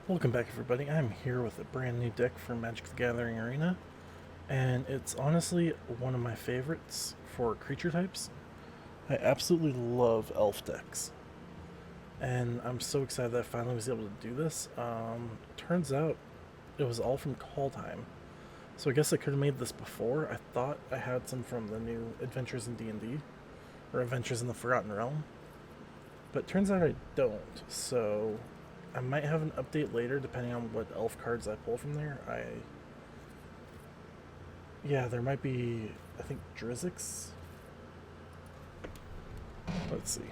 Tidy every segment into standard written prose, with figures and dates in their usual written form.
Welcome back, everybody. I'm here with a brand new deck for Magic the Gathering Arena, and it's honestly one of my favorites for creature types. I absolutely love elf decks, and I'm so excited that I finally was able to do this. Turns out it was all from Call Time, so I guess I could have made this before. I thought I had some from the new Adventures in D&D, or Adventures in the Forgotten Realm, but turns out I don't, so I might have an update later depending on what elf cards I pull from there. Yeah, there might be, I think, Drizzix. Let's see.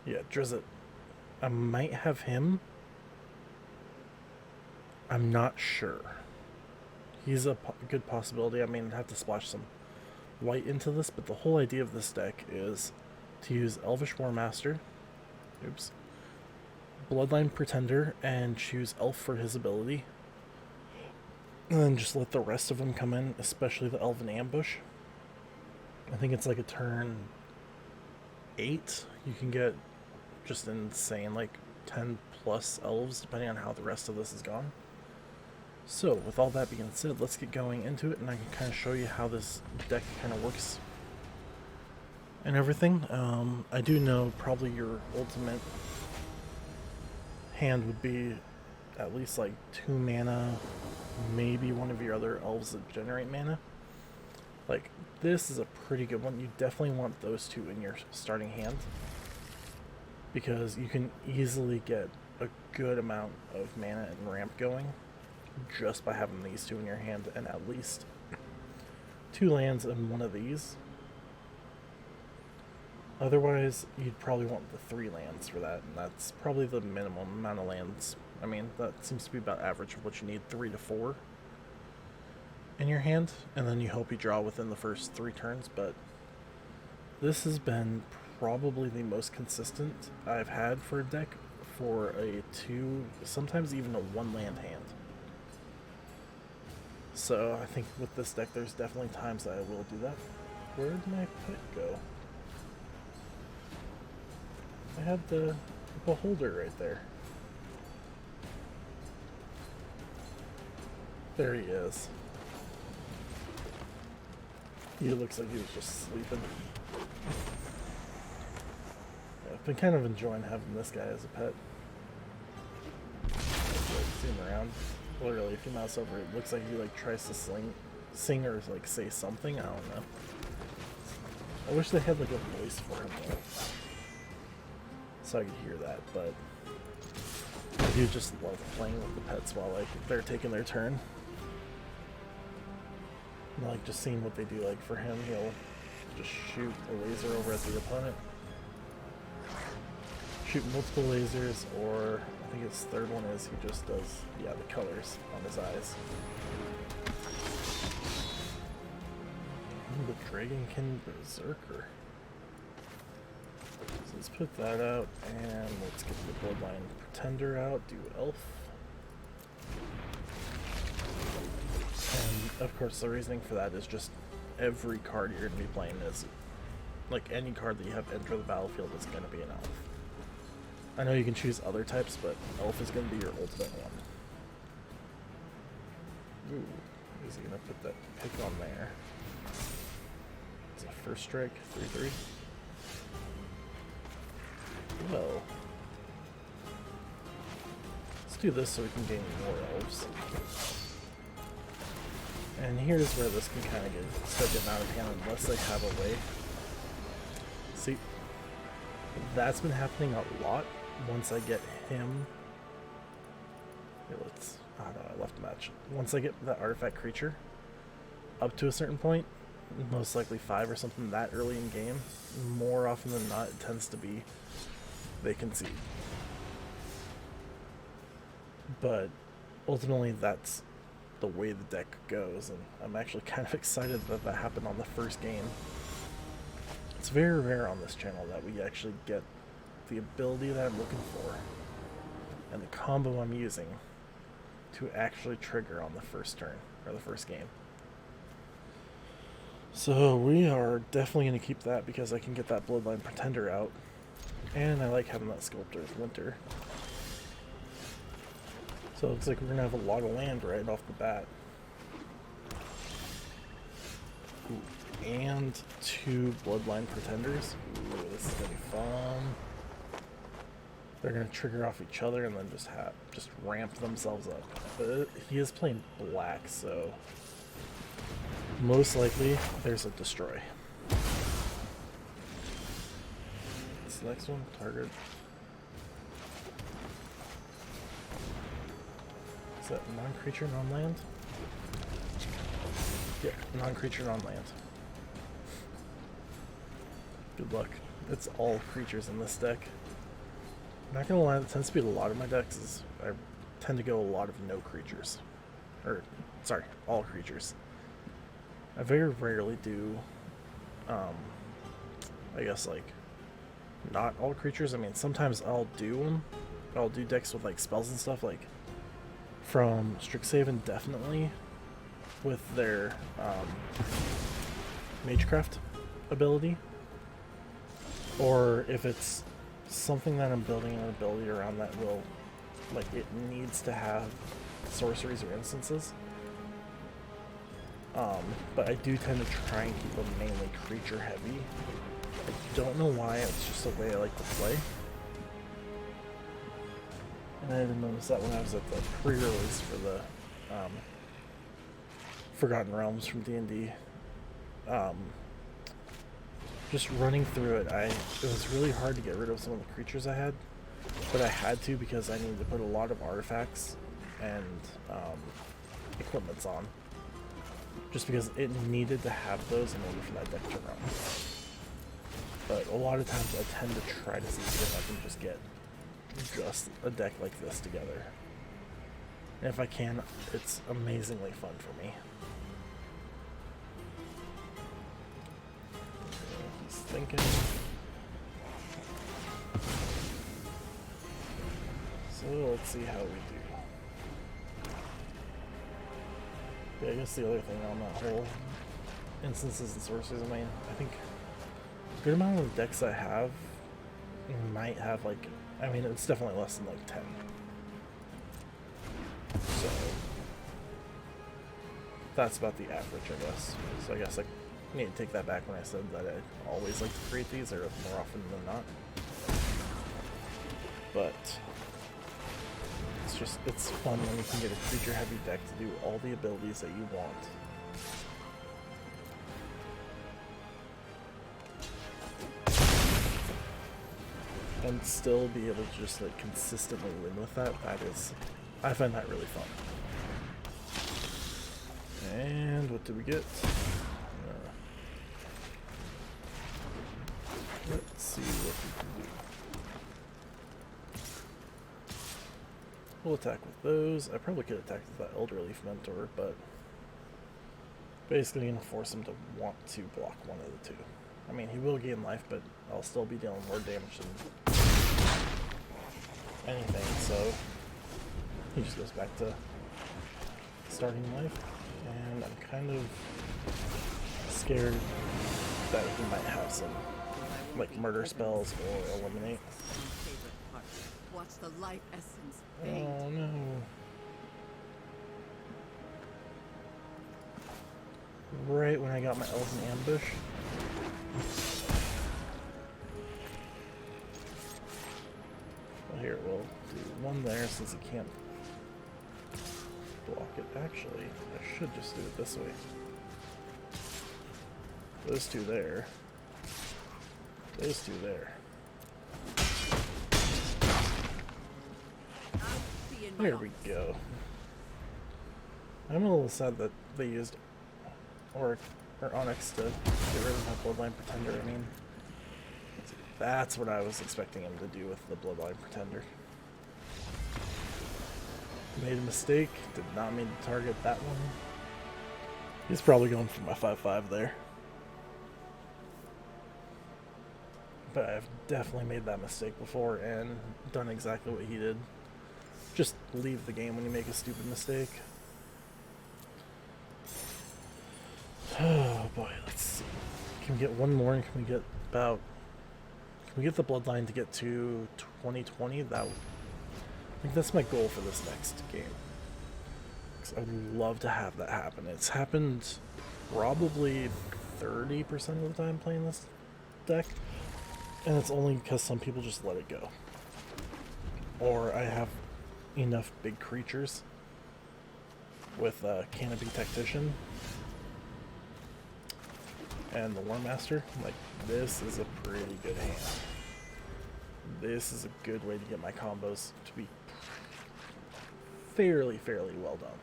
Yeah, Drizzit. I might have him. I'm not sure. He's a good possibility. I mean, I'd have to splash some white into this, but the whole idea of this deck is to use Elvish Warmaster, Bloodline Pretender, and choose Elf for his ability. And then just let the rest of them come in, especially the Elven Ambush. I think it's like a turn 8. You can get just insane, like 10 plus elves, depending on how the rest of this is gone. So, with all that being said, let's get going into it, and I can kind of show you how this deck kind of works and everything. I do know probably your ultimate hand would be at least like 2 mana, maybe one of your other elves that generate mana. Like, this is a pretty good one. You definitely want those two in your starting hand, because you can easily get a good amount of mana and ramp going just by having these two in your hand, and at least 2 lands and one of these. Otherwise, you'd probably want the 3 lands for that, and that's probably the minimum amount of lands. I mean, that seems to be about average of what you need, 3 to 4 in your hand, and then you hope you draw within the first 3 turns. But this has been probably the most consistent I've had for a deck for a 2, sometimes even a 1 land hand. So I think with this deck, there's definitely times that I will do that. Where did my pet go? I had the beholder right there. There he is. He looks like he was just sleeping. Yeah, I've been kind of enjoying having this guy as a pet. See him around. Literally, if you mouse over, it looks like he like tries to sing or like say something. I don't know. I wish they had like a voice for him though, so I could hear that. But I do just love playing with the pets while like they're taking their turn. And, like, just seeing what they do. Like for him, he'll just shoot a laser over at the opponent, shoot multiple lasers, or I think his third one is he just does, yeah, the colors on his eyes. Ooh, the Dragonkin Berserker. So let's put that out, and let's get the Bloodline Pretender out, do Elf. And of course the reasoning for that is just every card you're going to be playing is, like, any card that you have enter the battlefield is going to be an Elf. I know you can choose other types, but Elf is going to be your ultimate one. Ooh, is he going to put that pick on there? It's a first strike, 3/3. Well, let's do this so we can gain more elves. And here's where this can kind of start getting out of hand unless they have a way. See, that's been happening a lot once I get him. Here, I don't know, I left the match. Once I get that artifact creature up to a certain point, most likely 5 or something that early in game, more often than not, it tends to be they concede. But ultimately, that's the way the deck goes, and I'm actually kind of excited that that happened on the first game. It's very rare on this channel that we actually get the ability that I'm looking for and the combo I'm using to actually trigger on the first turn, or the first game. So we are definitely going to keep that because I can get that Bloodline Pretender out. And I like having that Sculptor's Winter. So it looks like we're going to have a lot of land right off the bat. Ooh, and 2 Bloodline Pretenders. Ooh, this is going to be fun. They're going to trigger off each other and then just ramp themselves up. But he is playing black, so most likely there's a destroy. What's the next one? Target. Is that non-creature, non-land? Yeah, non-creature, non-land. Good luck. It's all creatures in this deck. I'm not gonna lie, that tends to be a lot of my decks is I tend to go a lot of no creatures. Or, sorry, all creatures. I very rarely do, I guess, like, not all creatures. I mean, sometimes I'll do them. I'll do decks with, like, spells and stuff, like, from Strixhaven, definitely, with their, Magecraft ability. Or if it's something that I'm building an ability around that will, like, it needs to have sorceries or instances. But I do tend to try and keep them mainly creature heavy. I don't know why, it's just the way I like to play. And I didn't notice that when I was at the pre-release for the Forgotten Realms from D&D. Just running through it, it was really hard to get rid of some of the creatures I had, but I had to because I needed to put a lot of artifacts and equipments on, just because it needed to have those in order for that deck to run. But a lot of times I tend to try to see if I can just get just a deck like this together. And if I can, it's amazingly fun for me. He's thinking. So let's see how we do. Yeah, I guess the other thing on that whole instances and sources, I mean, I think a good amount of the decks I have might have, like, I mean, it's definitely less than like 10. So that's about the average, I guess. So I guess I need to take that back when I said that I always like to create these, or more often than not. But it's fun when you can get a creature heavy deck to do all the abilities that you want. And still be able to just, like, consistently win with that. I find that really fun. And what did we get? Let's see what we can do. We'll attack with those. I probably could attack with that Elderleaf Mentor, but basically gonna force him to want to block one of the two. I mean, he will gain life, but I'll still be dealing more damage than anything, so he just goes back to starting life, and I'm kind of scared that he might have some, like, murder spells or eliminate. Watch the life essence fade. Oh no. Right when I got my Elven ambush. Well, here, we'll do one there since he can't block it. Actually, I should just do it this way. Those two there. Those two there. There we go. I'm a little sad that they used Auric or Onyx to get rid of my Bloodline Pretender. I mean, that's what I was expecting him to do with the Bloodline Pretender. Made a mistake. Did not mean to target that one. He's probably going for my 5/5 there. But I've definitely made that mistake before and done exactly what he did. Just leave the game when you make a stupid mistake. Oh boy, let's see. Can we get one more and can we we get the bloodline to get to 2020, I think that's my goal for this next game. Because I would love to have that happen. It's happened probably 30% of the time playing this deck, and it's only because some people just let it go. Or I have enough big creatures with Canopy Tactician and the War Master. Like, this is a pretty good hand. This is a good way to get my combos to be fairly well done.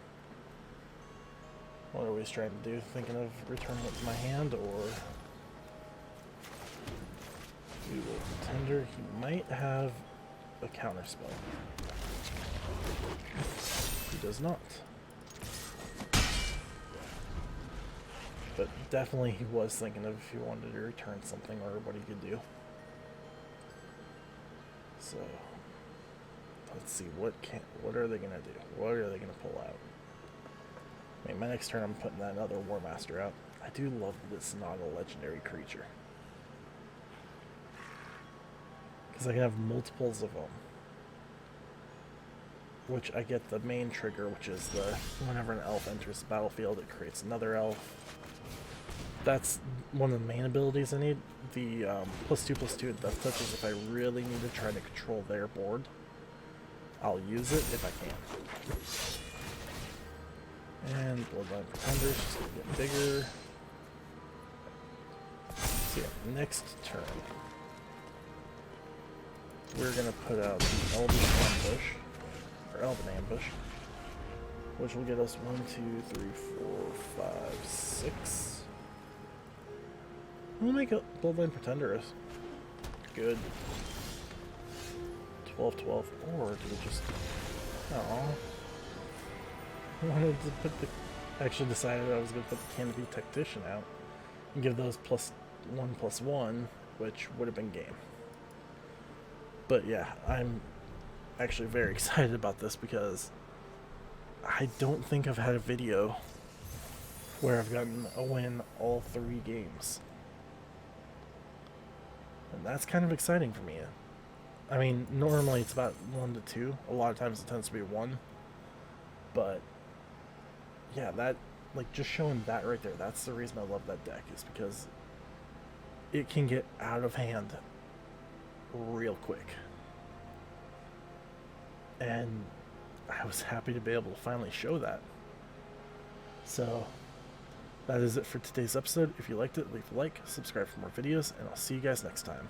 What are we trying to do? Thinking of returning it to my hand, or we will Pretender. He might have a counter spell. He does not. But definitely he was thinking of if he wanted to return something or what he could do. So let's see, what are they gonna do? What are they gonna pull out? I mean, my next turn I'm putting that other War Master out. I do love that it's not a legendary creature, because I can have multiples of them. Which I get the main trigger, which is the whenever an elf enters the battlefield, it creates another elf. That's one of the main abilities I need. The +2/+2 Death Touch is if I really need to try to control their board, I'll use it if I can. And Bloodline Pretender is just going to get bigger. So yeah, next turn, we're going to put out the Elven Ambush, which will get us 1, 2, 3, 4, 5, 6. We'll make a Bloodline Pretender good. 12/12, or do we just... Oh, I wanted to put the... Actually decided I was going to put the Canopy Tactician out and give those +1/+1, which would have been game. But yeah, I'm actually very excited about this because I don't think I've had a video where I've gotten a win all 3 games. And that's kind of exciting for me. I mean, normally it's about 1 to 2. A lot of times it tends to be 1. But yeah, that, like, just showing that right there, that's the reason I love that deck, is because it can get out of hand real quick. And I was happy to be able to finally show that. So that is it for today's episode. If you liked it, leave a like, subscribe for more videos, and I'll see you guys next time.